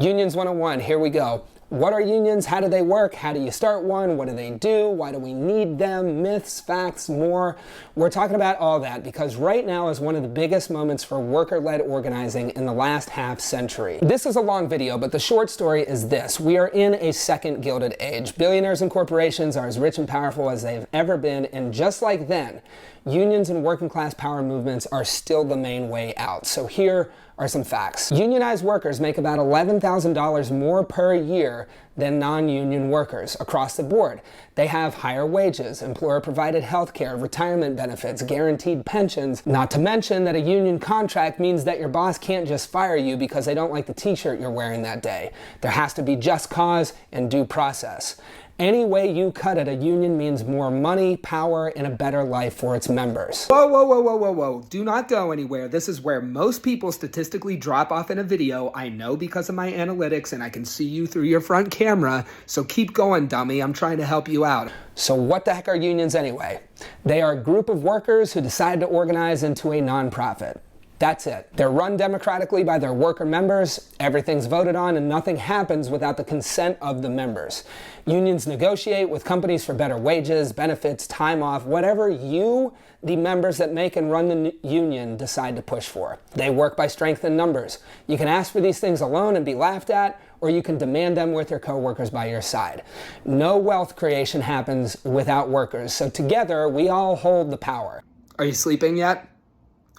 Unions 101, here we go. What are unions? How do they work? How do you start one? What do they do? Why do we need them? Myths, facts, more. We're talking about all that because right now is one of the biggest moments for worker-led organizing in the last half century. This is a long video, but the short story is this. We are in a second Gilded Age. Billionaires and corporations are as rich and powerful as they've ever been, and just like then, unions and working class power movements are still the main way out. So here are some facts. Unionized workers make about $11,000 more per year than non-union workers across the board. They have higher wages, employer-provided health care, retirement benefits, guaranteed pensions, not to mention that a union contract means that your boss can't just fire you because they don't like the t-shirt you're wearing that day. There has to be just cause and due process. Any way you cut it, a union means more money, power, and a better life for its members. Whoa, whoa, whoa, whoa, whoa, whoa. Do not go anywhere. This is where most people statistically drop off in a video. I know because of my analytics and I can see you through your front camera. So keep going, dummy. I'm trying to help you out. So what the heck are unions anyway? They are a group of workers who decide to organize into a nonprofit. That's it. They're run democratically by their worker members, everything's voted on, and nothing happens without the consent of the members. Unions negotiate with companies for better wages, benefits, time off, whatever you, the members that make and run the union, decide to push for. They work by strength in numbers. You can ask for these things alone and be laughed at, or you can demand them with your coworkers by your side. No wealth creation happens without workers, so together we all hold the power. Are you sleeping yet?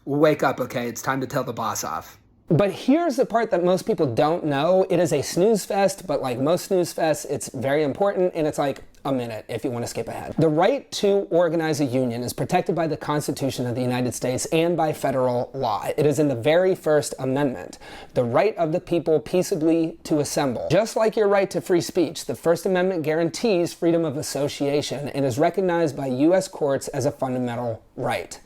Wake up, okay? It's time to tell the boss off. But here's the part that most people don't know. It is a snooze fest, but like most snooze fests, it's very important, and it's like a minute if you want to skip ahead. The right to organize a union is protected by the Constitution of the United States and by federal law. It is in the very First Amendment. The right of the people peaceably to assemble. Just like your right to free speech, the First Amendment guarantees freedom of association and is recognized by U.S. courts as a fundamental right.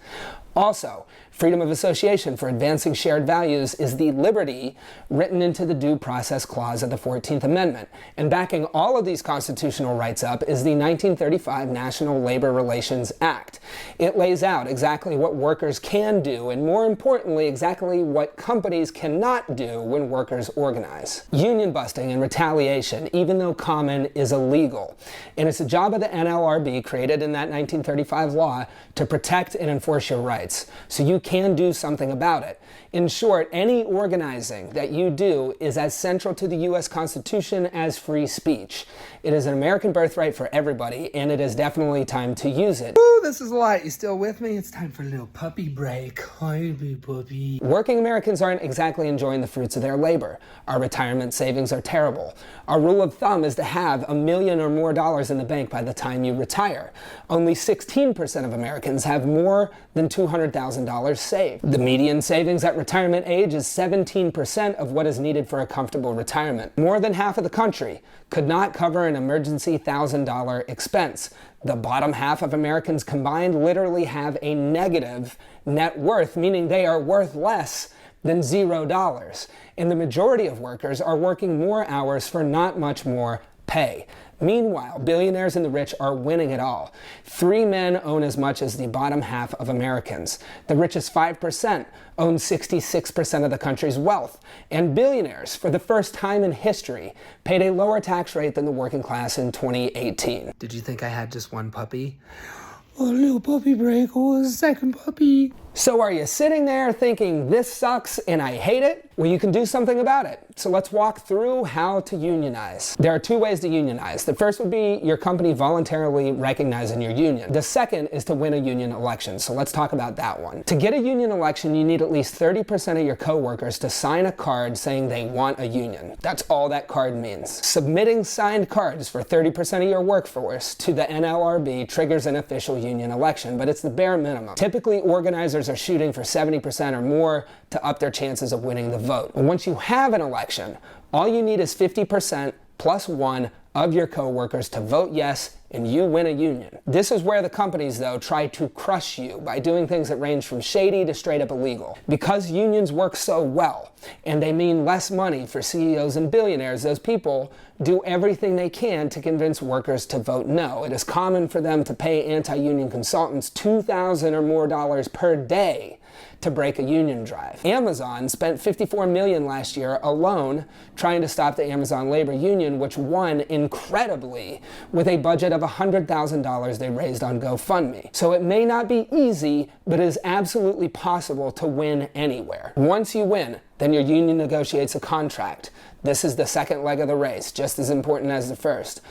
Also, freedom of association for advancing shared values is the liberty written into the Due Process Clause of the 14th Amendment. And backing all of these constitutional rights up is the 1935 National Labor Relations Act. It lays out exactly what workers can do, and more importantly, exactly what companies cannot do when workers organize. Union busting and retaliation, even though common, is illegal. And it's the job of the NLRB, created in that 1935 law, to protect and enforce your rights. So you can do something about it. In short, any organizing that you do is as central to the U.S. Constitution as free speech. It is an American birthright for everybody, and it is definitely time to use it. Ooh, this is a lot. You still with me? It's time for a little puppy break. Hi, big puppy. Working Americans aren't exactly enjoying the fruits of their labor. Our retirement savings are terrible. Our rule of thumb is to have $1 million or more in the bank by the time you retire. Only 16% of Americans have more than $200,000 saved. The median savings at retirement age is 17% of what is needed for a comfortable retirement. More than half of the country could not cover an emergency $1,000 expense. The bottom half of Americans combined literally have a negative net worth, meaning they are worth less than $0. And the majority of workers are working more hours for not much more pay. Meanwhile, billionaires and the rich are winning it all. 3 men own as much as the bottom half of Americans. The richest 5% own 66% of the country's wealth. And billionaires, for the first time in history, paid a lower tax rate than the working class in 2018. Did you think I had just one puppy? Oh, a little puppy break. Oh, a second puppy. So are you sitting there thinking, this sucks and I hate it? Well, you can do something about it. So let's walk through how to unionize. There are 2 ways to unionize. The first would be your company voluntarily recognizing your union. The second is to win a union election. So let's talk about that one. To get a union election, you need at least 30% of your coworkers to sign a card saying they want a union. That's all that card means. Submitting signed cards for 30% of your workforce to the NLRB triggers an official union election, but it's the bare minimum. Typically, organizers are shooting for 70% or more to up their chances of winning the vote. And once you have an election, all you need is 50% plus 1 of your coworkers to vote yes and you win a union. This is where the companies, though, try to crush you by doing things that range from shady to straight up illegal. Because unions work so well, and they mean less money for CEOs and billionaires, those people do everything they can to convince workers to vote no. It is common for them to pay anti-union consultants $2,000 or more per day to break a union drive. Amazon spent $54 million last year alone trying to stop the Amazon labor union, which won incredibly with a budget of $100,000 they raised on GoFundMe. So it may not be easy, but it is absolutely possible to win anywhere. Once you win, then your union negotiates a contract. This is the second leg of the race, just as important as the first.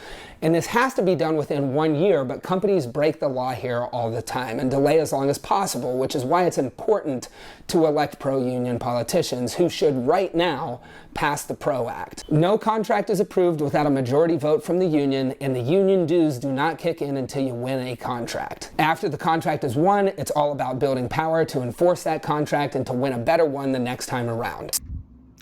And this has to be done within 1 year, but companies break the law here all the time and delay as long as possible, which is why it's important to elect pro-union politicians who should right now pass the PRO Act. No contract is approved without a majority vote from the union, and the union dues do not kick in until you win a contract. After the contract is won, it's all about building power to enforce that contract and to win a better one the next time around.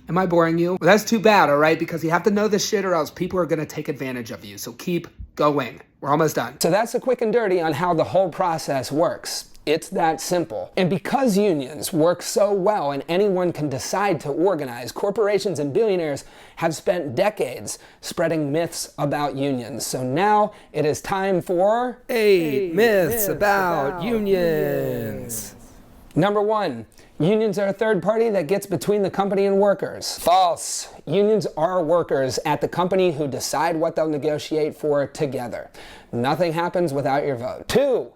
Am I boring you? Well, that's too bad, all right? Because you have to know this shit or else people are going to take advantage of you. So keep going. We're almost done. So that's a quick and dirty on how the whole process works. It's that simple. And because unions work so well and anyone can decide to organize, corporations and billionaires have spent decades spreading myths about unions. So now it is time for 8 myths about unions. Number 1. Unions are a third party that gets between the company and workers. False. Unions are workers at the company who decide what they'll negotiate for together. Nothing happens without your vote. 2.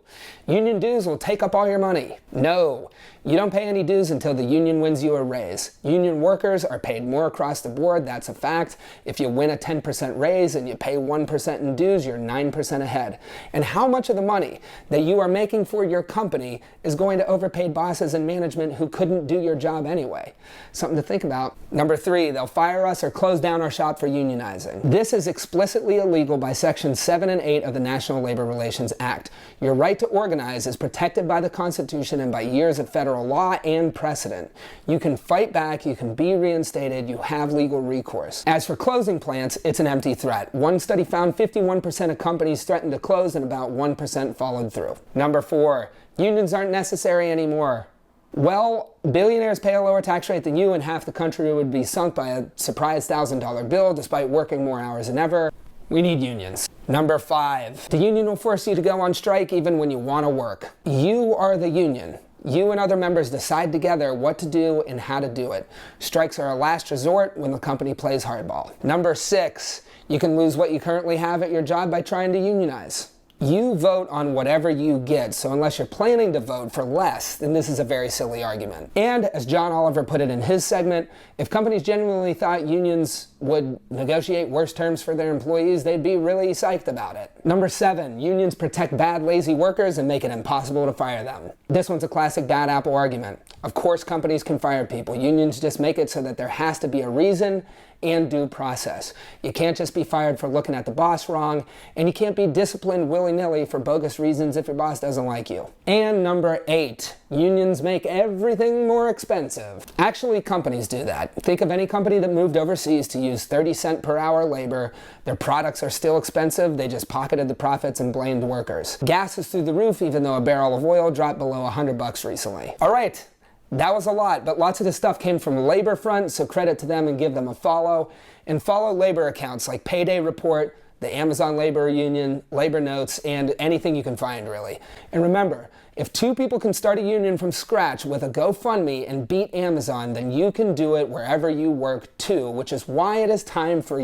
Union dues will take up all your money. No. You don't pay any dues until the union wins you a raise. Union workers are paid more across the board, that's a fact. If you win a 10% raise and you pay 1% in dues, you're 9% ahead. And how much of the money that you are making for your company is going to overpaid bosses and management who couldn't do your job anyway? Something to think about. Number 3, they'll fire us or close down our shop for unionizing. This is explicitly illegal by Sections 7 and 8 of the National Labor Relations Act. Your right to organize is protected by the Constitution and by years of federal law and precedent. You can fight back, you can be reinstated, you have legal recourse. As for closing plants, it's an empty threat. One study found 51% of companies threatened to close and about 1% followed through. Number 4, unions aren't necessary anymore. Well, billionaires pay a lower tax rate than you, and half the country would be sunk by a surprise $1,000 bill despite working more hours than ever. We need unions. Number 5, the union will force you to go on strike even when you want to work. You are the union. You and other members decide together what to do and how to do it. Strikes are a last resort when the company plays hardball. Number 6, you can lose what you currently have at your job by trying to unionize. You vote on whatever you get, so unless you're planning to vote for less, then this is a very silly argument. And as John Oliver put it in his segment, if companies genuinely thought unions would negotiate worse terms for their employees, they'd be really psyched about it. Number 7, unions protect bad, lazy workers and make it impossible to fire them. This one's a classic bad apple argument. Of course companies can fire people. Unions just make it so that there has to be a reason and due process. You can't just be fired for looking at the boss wrong, and you can't be disciplined willy-nilly for bogus reasons if your boss doesn't like you. And number 8, unions make everything more expensive. Actually, companies do that. Think of any company that moved overseas to use 30-cent per hour labor. Their products are still expensive, they just pocketed the profits and blamed workers. Gas is through the roof even though a barrel of oil dropped below $100 recently. All right. That was a lot, but lots of this stuff came from Labor Front, so credit to them and give them a follow. And follow labor accounts like Payday Report, the Amazon Labor Union, Labor Notes, and anything you can find, really. And remember, if 2 people can start a union from scratch with a GoFundMe and beat Amazon, then you can do it wherever you work too, which is why it is time for